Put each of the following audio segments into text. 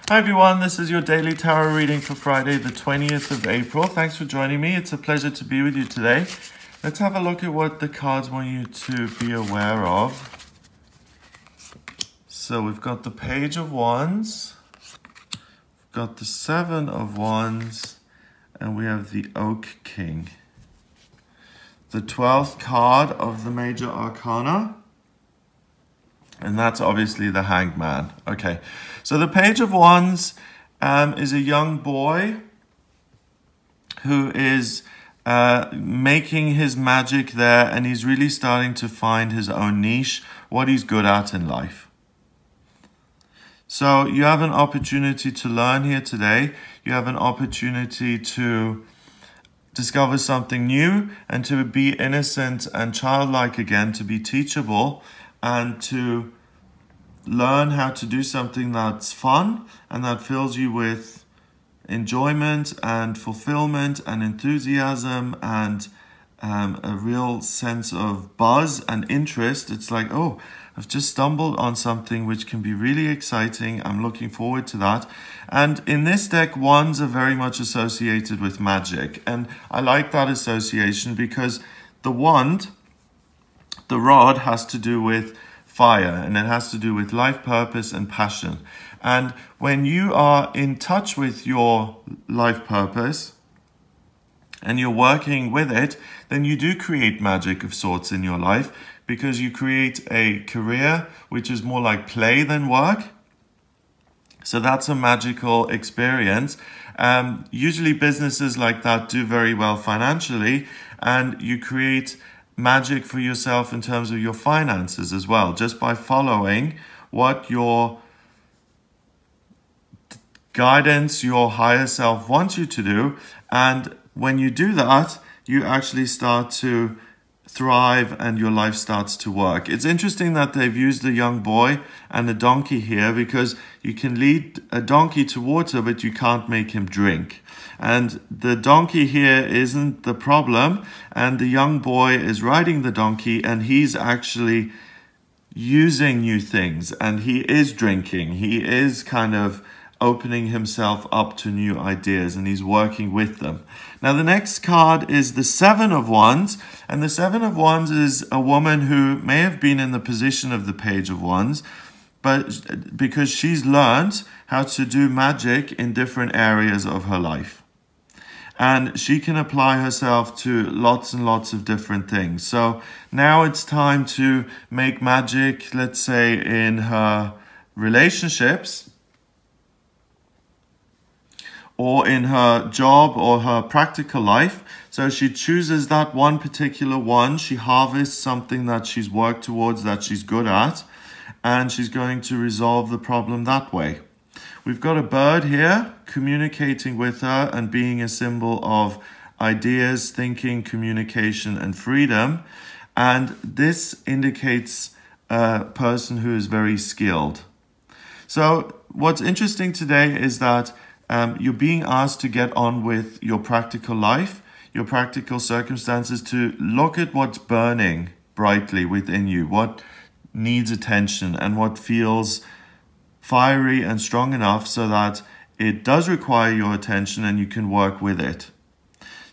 Hi everyone, this is your daily tarot reading for Friday the 20th of April. Thanks for joining me. It's a pleasure to be with you today. Let's have a look at what the cards want you to be aware of. So we've got the Page of Wands, we've got the Seven of Wands, and we have the Oak King. The 12th card of the Major Arcana. And that's obviously the Hanged Man. Okay, so the Page of Wands is a young boy who is making his magic there, and he's really starting to find his own niche, what he's good at in life. So you have an opportunity to learn here today. You have an opportunity to discover something new and to be innocent and childlike again, to be teachable, and to learn how to do something that's fun and that fills you with enjoyment and fulfillment and enthusiasm and a real sense of buzz and interest. It's like, oh, I've just stumbled on something which can be really exciting. I'm looking forward to that. And in this deck, wands are very much associated with magic. And I like that association because the wand, the rod, has to do with fire, and it has to do with life purpose and passion. And when you are in touch with your life purpose and you're working with it, then you do create magic of sorts in your life, because you create a career which is more like play than work. So that's a magical experience. Usually businesses like that do very well financially, and you create magic for yourself in terms of your finances as well, just by following what your guidance, your higher self wants you to do. And when you do that, you actually start to thrive and your life starts to work. It's interesting that they've used a young boy and a donkey here, because you can lead a donkey to water, but you can't make him drink. And the donkey here isn't the problem, and the young boy is riding the donkey, and he's actually using new things, and he is drinking. He is kind of opening himself up to new ideas, and he's working with them. Now the next card is the Seven of Wands, and the Seven of Wands is a woman who may have been in the position of the Page of Wands, but because she's learned how to do magic in different areas of her life. And she can apply herself to lots and lots of different things. So now it's time to make magic, let's say, in her relationships, or in her job or her practical life. So she chooses that one particular one. She harvests something that she's worked towards, that she's good at, and she's going to resolve the problem that way. We've got a bird here communicating with her and being a symbol of ideas, thinking, communication, and freedom. And this indicates a person who is very skilled. So what's interesting today is that you're being asked to get on with your practical life, your practical circumstances, to look at what's burning brightly within you, what needs attention, and what feels fiery and strong enough so that it does require your attention and you can work with it.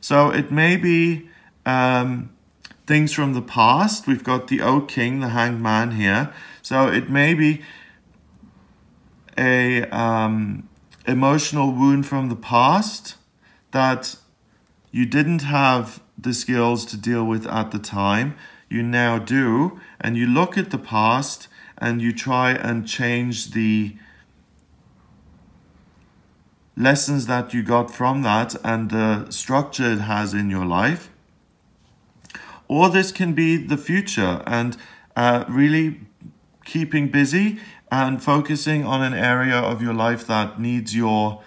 So it may be things from the past. We've got the Oak King, the Hanged Man here. So it may be a emotional wound from the past that you didn't have the skills to deal with at the time. You now do, and you look at the past and you try and change the lessons that you got from that and the structure it has in your life. Or this can be the future, and really keeping busy and focusing on an area of your life that needs your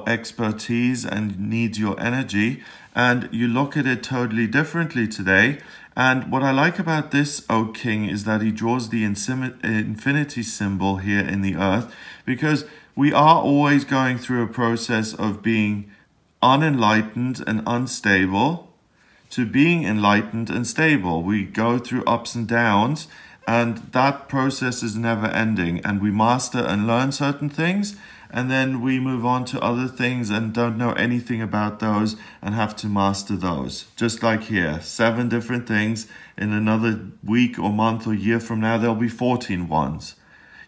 expertise and needs your energy, and you look at it totally differently today. And what I like about this Oak King is that he draws the infinity symbol here in the earth, because we are always going through a process of being unenlightened and unstable to being enlightened and stable. We go through ups and downs, and that process is never ending, and we master and learn certain things, and then we move on to other things and don't know anything about those and have to master those. Just like here, 7 different things. In another week or month or year from now, there'll be 14 ones.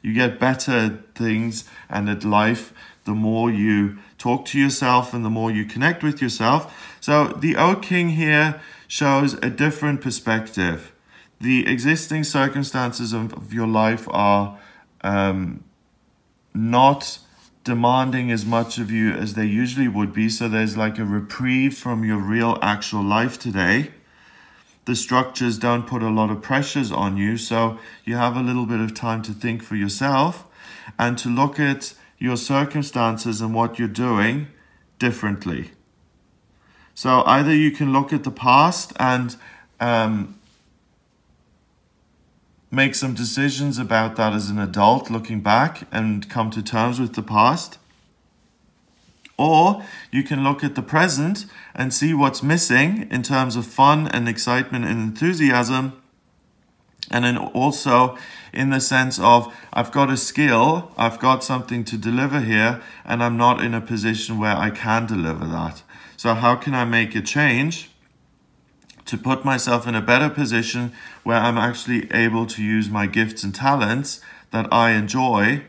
You get better at things and at life the more you talk to yourself and the more you connect with yourself. So the O King here shows a different perspective. The existing circumstances of your life are not demanding as much of you as they usually would be. So there's like a reprieve from your real actual life today. The structures don't put a lot of pressures on you, so you have a little bit of time to think for yourself and to look at your circumstances and what you're doing differently. So either you can look at the past and make some decisions about that as an adult, looking back and come to terms with the past. Or you can look at the present and see what's missing in terms of fun and excitement and enthusiasm. And then also in the sense of, I've got a skill, I've got something to deliver here, and I'm not in a position where I can deliver that. So how can I make a change to put myself in a better position where I'm actually able to use my gifts and talents that I enjoy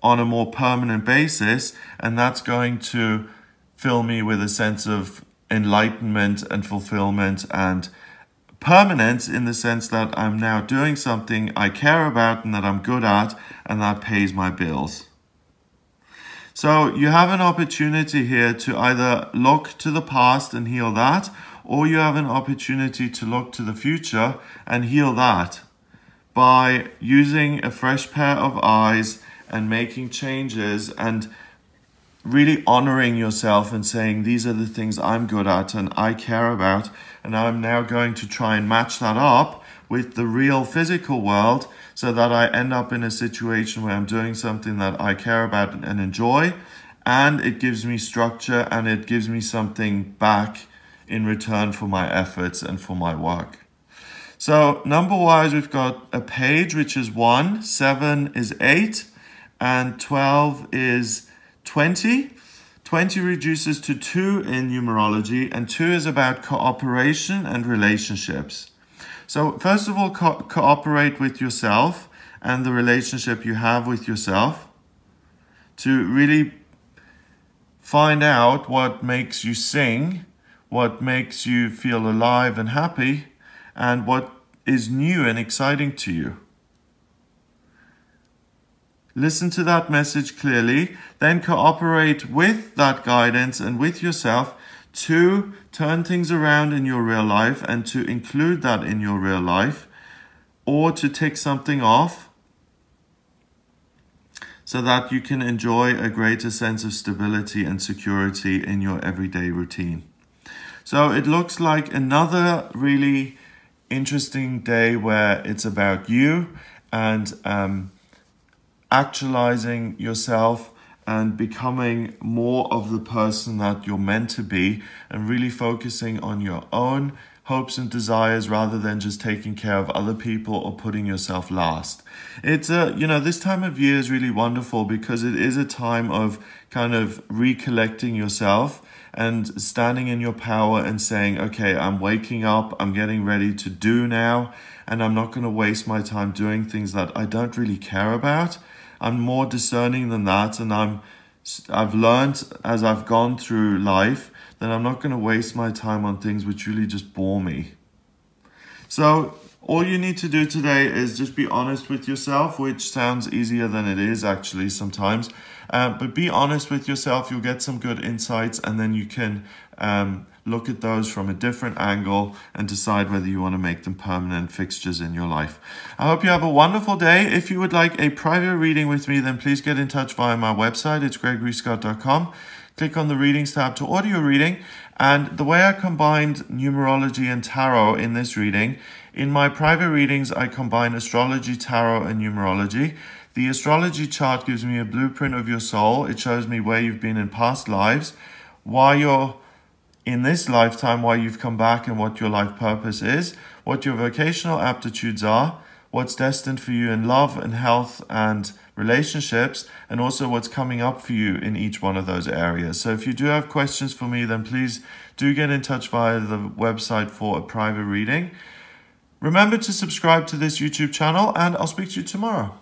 on a more permanent basis, and that's going to fill me with a sense of enlightenment and fulfillment and permanence, in the sense that I'm now doing something I care about and that I'm good at, and that pays my bills. So you have an opportunity here to either look to the past and heal that, or you have an opportunity to look to the future and heal that by using a fresh pair of eyes and making changes and really honoring yourself and saying, these are the things I'm good at and I care about, and I'm now going to try and match that up with the real physical world so that I end up in a situation where I'm doing something that I care about and enjoy, and it gives me structure and it gives me something back in return for my efforts and for my work. So number-wise, we've got a page, which is 1, 7 is 8, and 12 is 20. 20 reduces to 2 in numerology, and 2 is about cooperation and relationships. So first of all, cooperate with yourself and the relationship you have with yourself to really find out what makes you sing, what makes you feel alive and happy, and what is new and exciting to you. Listen to that message clearly, then cooperate with that guidance and with yourself to turn things around in your real life and to include that in your real life, or to tick something off so that you can enjoy a greater sense of stability and security in your everyday routine. So it looks like another really interesting day where it's about you and actualizing yourself and becoming more of the person that you're meant to be, and really focusing on your own hopes and desires rather than just taking care of other people or putting yourself last. It's this time of year is really wonderful because it is a time of kind of recollecting yourself and standing in your power and saying, okay, I'm waking up, I'm getting ready to do now, and I'm not going to waste my time doing things that I don't really care about. I'm more discerning than that, and I've learned as I've gone through life that I'm not going to waste my time on things which really just bore me. So all you need to do today is just be honest with yourself, which sounds easier than it is actually sometimes. But be honest with yourself, you'll get some good insights, and then you can look at those from a different angle and decide whether you want to make them permanent fixtures in your life. I hope you have a wonderful day. If you would like a private reading with me, then please get in touch via my website. It's gregoryscott.com. Click on the readings tab to order your reading. And the way I combined numerology and tarot in this reading, in my private readings, I combine astrology, tarot, and numerology. The astrology chart gives me a blueprint of your soul. It shows me where you've been in past lives, why you're in this lifetime, why you've come back and what your life purpose is, what your vocational aptitudes are, what's destined for you in love and health and relationships, and also what's coming up for you in each one of those areas. So if you do have questions for me, then please do get in touch via the website for a private reading. Remember to subscribe to this YouTube channel, and I'll speak to you tomorrow.